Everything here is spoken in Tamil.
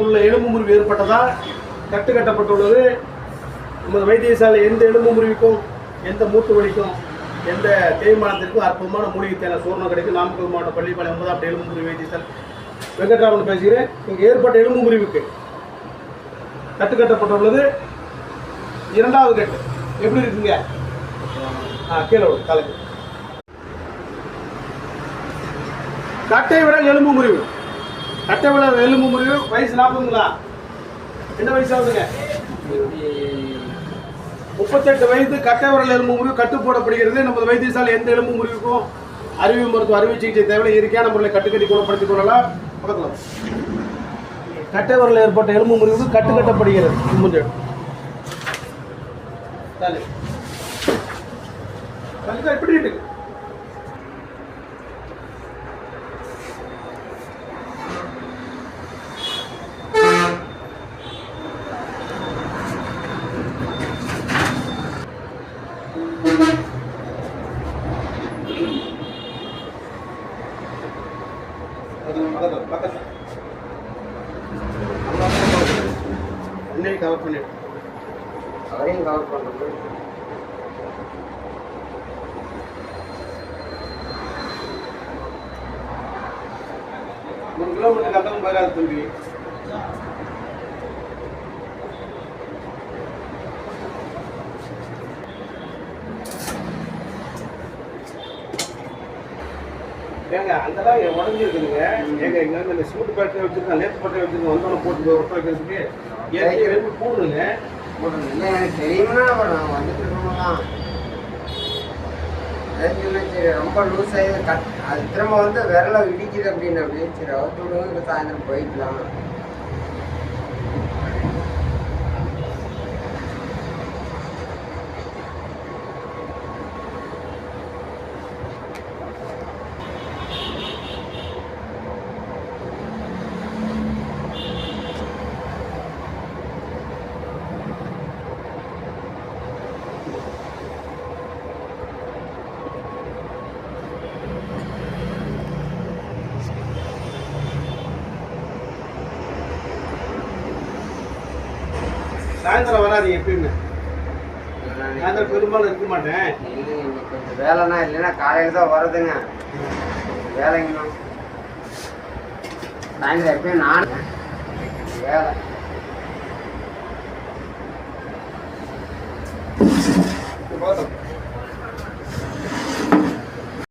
உள்ள எலும்பு முறிவு ஏற்பட்டதால் கட்டு கட்டப்பட்டுள்ளது. நமது வைத்தியசாலை எந்த எலும்பு முறிவுக்கும், எந்த மூட்டு வலிக்கும், எந்த தேய்மானத்திற்கும் அற்புதமான மூலிகை தேன சூர்ணம் கிடைக்கும். நாமக்கல் மாவட்டம் பள்ளிப்பாளையம் 9ஆம் எலும்பு முறிவு வைத்தியசாலை வெங்கட்ராமன் பேசுகிறேன். இங்கே ஏற்பட்ட எலும்பு முறிவுக்கு கட்டு கட்டப்பட்டுள்ளது. இரண்டாவது கட்டு எப்படி இருக்குங்க? கீழே காலைக்கு கட்டை விரல் எலும்பு முறிவு. கட்டை விரல் எலும்பு முறிவு. வயசு 40ங்களா? என்ன வயசு ஆகுதுங்க? 38 வயது. கட்டை விரல் எலும்பு முறிவு கட்டு போடப்படுகிறது. நமது வைத்தியசாலை எந்த எலும்பு முறிவுக்கும் அறிவு மருத்துவ அறுவை சிகிச்சை தேவை. இயற்கையான முறையில் கட்டுக்கட்டி குணப்படுத்திக் கொள்ளலாம். பக்கத்தில் கட்டை விரல் ஏற்பட்ட எலும்பு முறிவுக்கு கட்டு கட்டப்படுகிறது. எப்படி இருக்கு? கவர் பண்ணி அவரையும் கவர் பண்ணுறது 3 கிலோமீட்டர் கட்டணம் போயிடாது தம்பி. ஏங்க அங்கெல்லாம் உடஞ்சி இருக்குதுங்க. ஏங்க இங்கே வந்து இந்த சிமெண்ட் பேட்டரி வச்சுருக்கேன், லேத்து பேட்டரி வச்சுருக்கேன், வந்தோடனே போட்டு ஒட்ட வைக்கிறதுக்கு ஏற்கனவே ரெண்டு போடணுங்க. போடணும் இல்லை எனக்கு தெரியுமா? நான் வந்துட்டு இருக்கோம்லாம் சரி ரொம்ப லூஸ் ஆகி அது திரும்ப வந்து விரலை இடிக்குது அப்படின்னு அப்படின்னு சரி அவத்து விடுங்க சாயந்தரம் போய்க்கலாம். சாயந்தரம் வராது எப்பயுமே. சாயந்தரம் பெரும்பாலும் இருக்க மாட்டேன். இல்லைங்க கொஞ்சம் வேலைனா இல்லைன்னா காலையில் தான் வருதுங்க வேலைங்கண்ணா. சாயந்தரம் எப்பயும் நான் வேலை